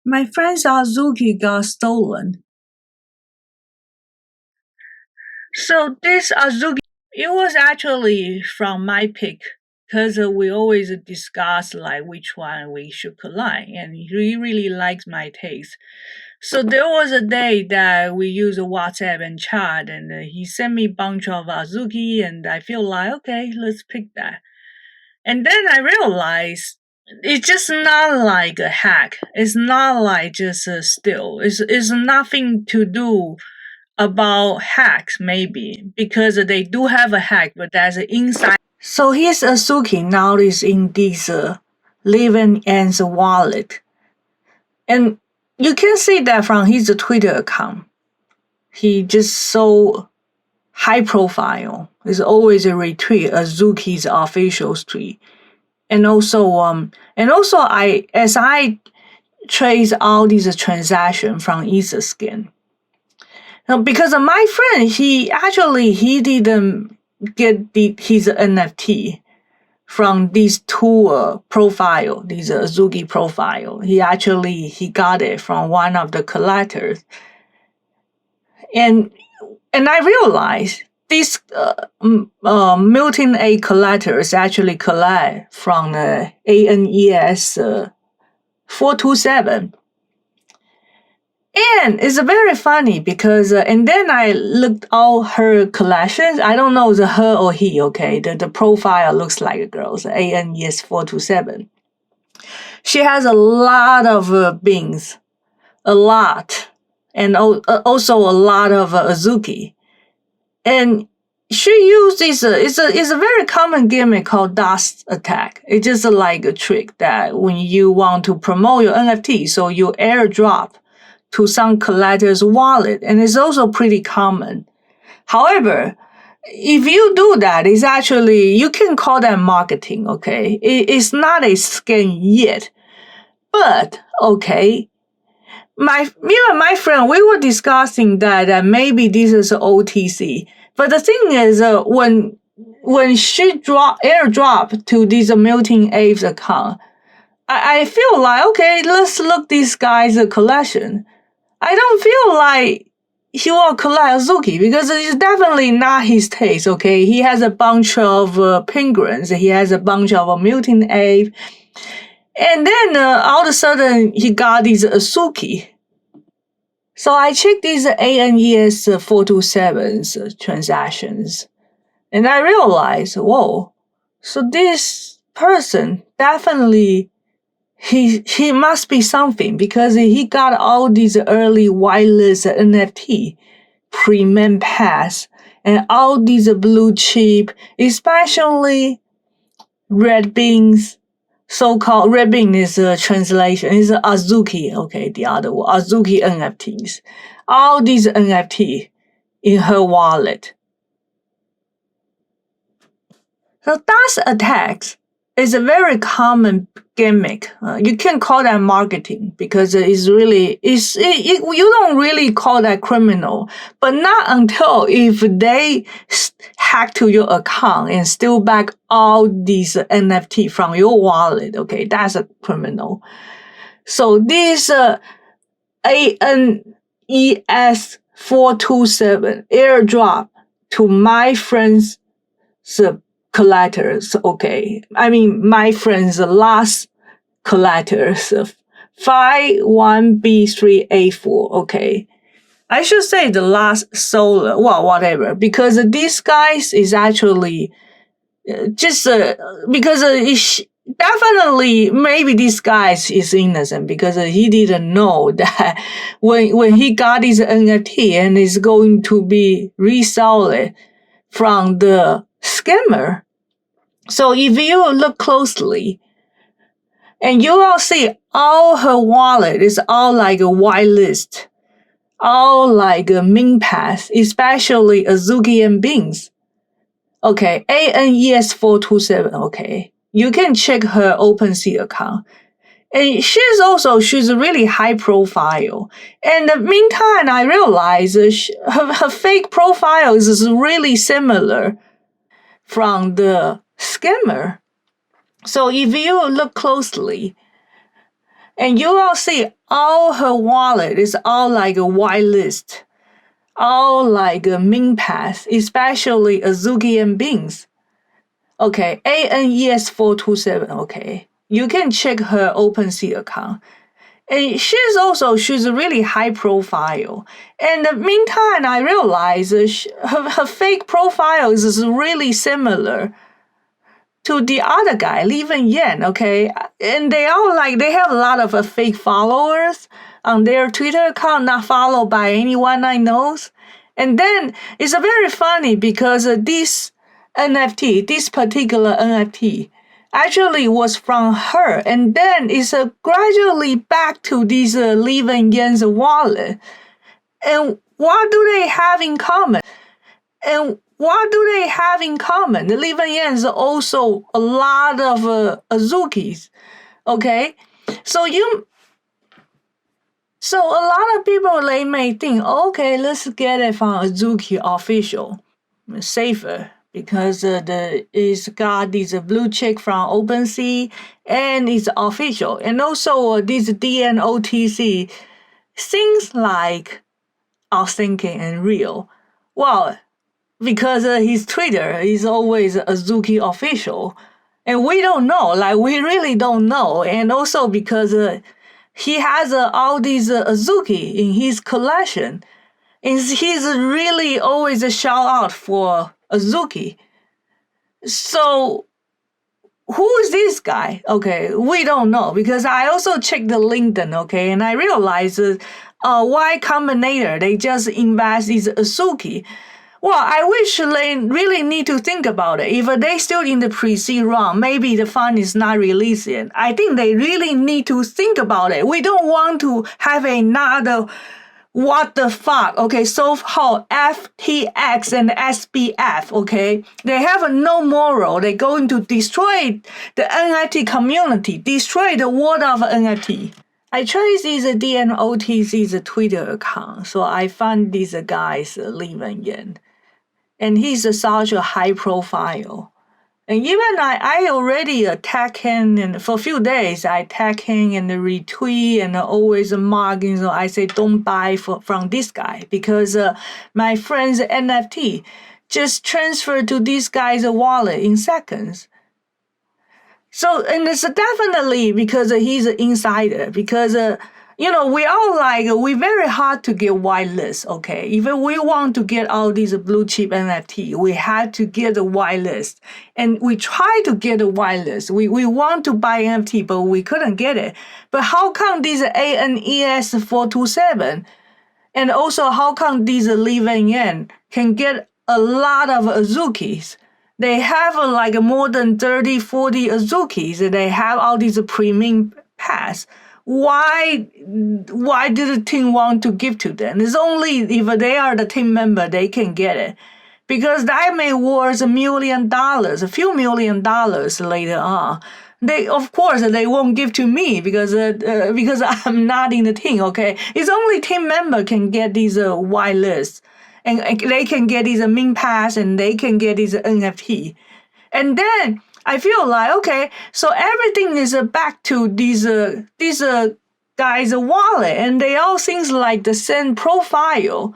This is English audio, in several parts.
My friend's Azuki got stolen. So this Azuki, it was actually from my pick, because we always discuss like which one we should collect, and he really likes my taste. So there was a day that we used WhatsApp and chat, and he sent me a bunch of Azuki, and I feel like, okay, let's pick that. And then I realized it's just not like a hack. It's not like just a steal. It's nothing to do about hacks, maybe, because they do have a hack, but that's inside. So his Azuki now is in this Levin Yang's wallet. And you can see that from his Twitter account. He just so high profile. It's always a retweet Azuki's official tweet. And also as I trace all these transactions from Scam. Now, because of my friend, he didn't get his NFT from these two profile, these Azuki profile. He got it from one of the collectors. And I realized these Milton A collectors actually collect from the ANES 427. And it's very funny because, and then I looked all her collections. I don't know if it's her or he, okay? The profile looks like a girl's, ANES 427. She has a lot of beans, a lot, and also a lot of Azuki. And she used this, it's a very common gimmick called dust attack. It's just like a trick that when you want to promote your NFT, so you airdrop to some collector's wallet, and it's also pretty common. However, if you do that, it's actually, you can call that marketing, okay? It's not a scam yet, but okay. Me and my friend, we were discussing that maybe this is OTC, but the thing is, when she airdrop to this Milton A's account, I feel like, okay, let's look this guy's collection. I don't feel like he will collect Azuki because it's definitely not his taste, okay? He has a bunch of penguins. He has a bunch of Milton A. And then all of a sudden, he got these Azuki. So I checked these ANES 427's transactions. And I realized, whoa, so this person definitely, he must be something because he got all these early whitelist NFT, premium pass, and all these blue chip, especially red beans, so-called red bean is a translation, is Azuki, okay, the other one, Azuki NFTs. All these NFT in her wallet. So dust attacks is a very common gimmick. You can call that marketing because you don't really call that criminal, but not until if they hack to your account and steal back all these NFT from your wallet. Okay, that's a criminal. So this ANES 427 airdrop to my friend's collectors, okay. I mean, my friend's last collectors, 51B3A4, okay. I should say the last solar, well, whatever, because this guys is actually just because definitely maybe this guy is innocent because he didn't know that when he got his NFT and is going to be resold from the scammer. So if you look closely, and you will see all her wallet is all like a whitelist, all like a min pass, especially Azuki and beans. Okay, ANES 427, okay. You can check her OpenSea account. And she's really high profile. And in the meantime, I realized her fake profile is really similar from the scammer. So if you look closely, And you will see all her wallet is all like a whitelist, all like a min pass, especially Azuki and Beans. Okay, ANES427, okay. You can check her OpenSea account. And she's really high profile. And in the meantime, I realized her fake profile is really similar to the other guy, Levin Yang, okay? And they have a lot of fake followers on their Twitter account, not followed by anyone I know. And then it's very funny because this NFT, this particular NFT, actually was from her. And then it's gradually back to this Levin Yang's wallet. And what do they have in common? The Levin Yang is also a lot of Azukis, okay? So a lot of people, they may think, okay, let's get it from Azuki official, safer, because it's got this blue check from OpenSea and it's official. And also this DNOTC seems like authentic and real. Well, because his Twitter is always Azuki official. And we don't know, we really don't know. And also because he has all these Azuki in his collection. And he's really always a shout out for Azuki. So who is this guy? Okay, we don't know, because I also checked the LinkedIn, okay, and I realized Y Combinator, they just invest in Azuki. Well, I wish they really need to think about it. If they still in the pre-seed round, maybe the fund is not released yet. I think they really need to think about it. We don't want to have another what the fuck, okay, so-called FTX and SBF, okay? They have no moral. They're going to destroy the NFT community, destroy the world of NFT. I traced this DNOTC's Twitter account, so I found this guy's Levin Yang. And he's such a high profile. And even I already tag him, and for a few days I tag him and retweet and always marking. So I say don't buy from this guy, because my friend's NFT just transferred to this guy's wallet in seconds. So, and it's definitely because he's an insider, because we all we very hard to get whitelist, okay? If we want to get all these blue chip NFT, we had to get a whitelist. And we try to get a whitelist. We want to buy NFT, but we couldn't get it. But how come this ANES427? And also, how come this Levin Yang can get a lot of Azukis? They have more than 30, 40 Azukis. They have all these premium pass. Why did the team want to give to them? It's only if they are the team member, they can get it. Because that may worth $1 million, a few $1 million later on. Of course, they won't give to me because I'm not in the team, okay? It's only team member can get these whitelist. And they can get these min pass and they can get these NFT. And then I feel okay, so everything is back to these guys' wallet, and they all seems like the same profile.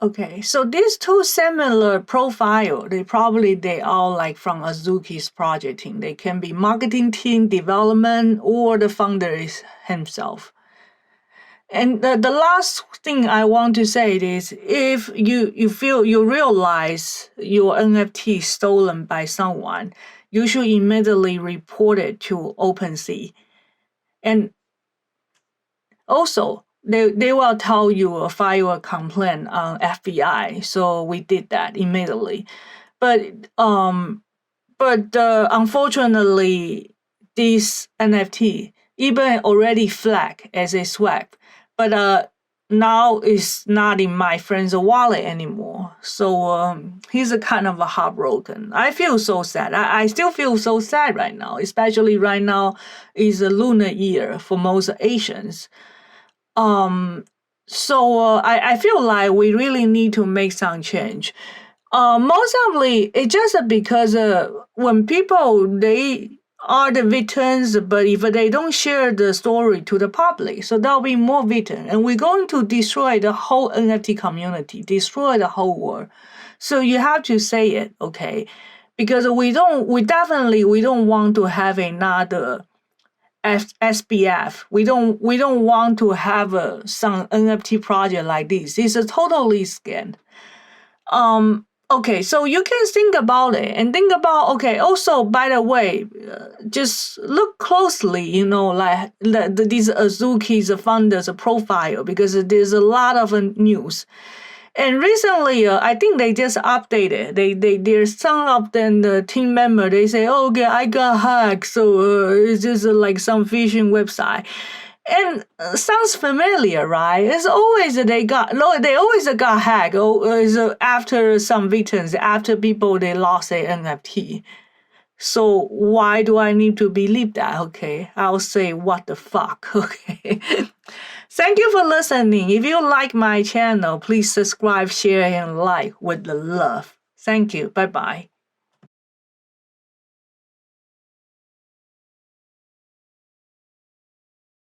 Okay, so these two similar profile, they all from Azuki's project team. They can be marketing team, development, or the founder is himself. And the last thing I want to say is, if you realize your NFT is stolen by someone, you should immediately report it to OpenSea. And also, they will tell you file a complaint on FBI. So we did that immediately. But unfortunately, this NFT even already flagged as a swag. But now it's not in my friend's wallet anymore. So he's kind of heartbroken. I feel so sad. I still feel so sad right now, especially right now is a lunar year for most Asians. So I feel like we really need to make some change. Mostly it's just because when people, they are the victims, but if they don't share the story to the public, so there'll be more victims. And we're going to destroy the whole NFT community, destroy the whole world. So you have to say it, okay? Because we don't want to have another SBF. We don't want to have some NFT project like this. It's a totally scam. Okay, so you can think about it and think about, okay, also, by the way, just look closely, like these Azuki's founders profile, because there's a lot of news. And recently, I think they just updated. There's some of them, the team member, they say, oh, okay, I got hacked, so it's just like some phishing website. And sounds familiar, right? It's always they always got hacked. After some victims, after people they lost their NFT. So why do I need to believe that? Okay, I'll say what the fuck. Okay. Thank you for listening. If you like my channel, please subscribe, share, and like with the love. Thank you. Bye bye.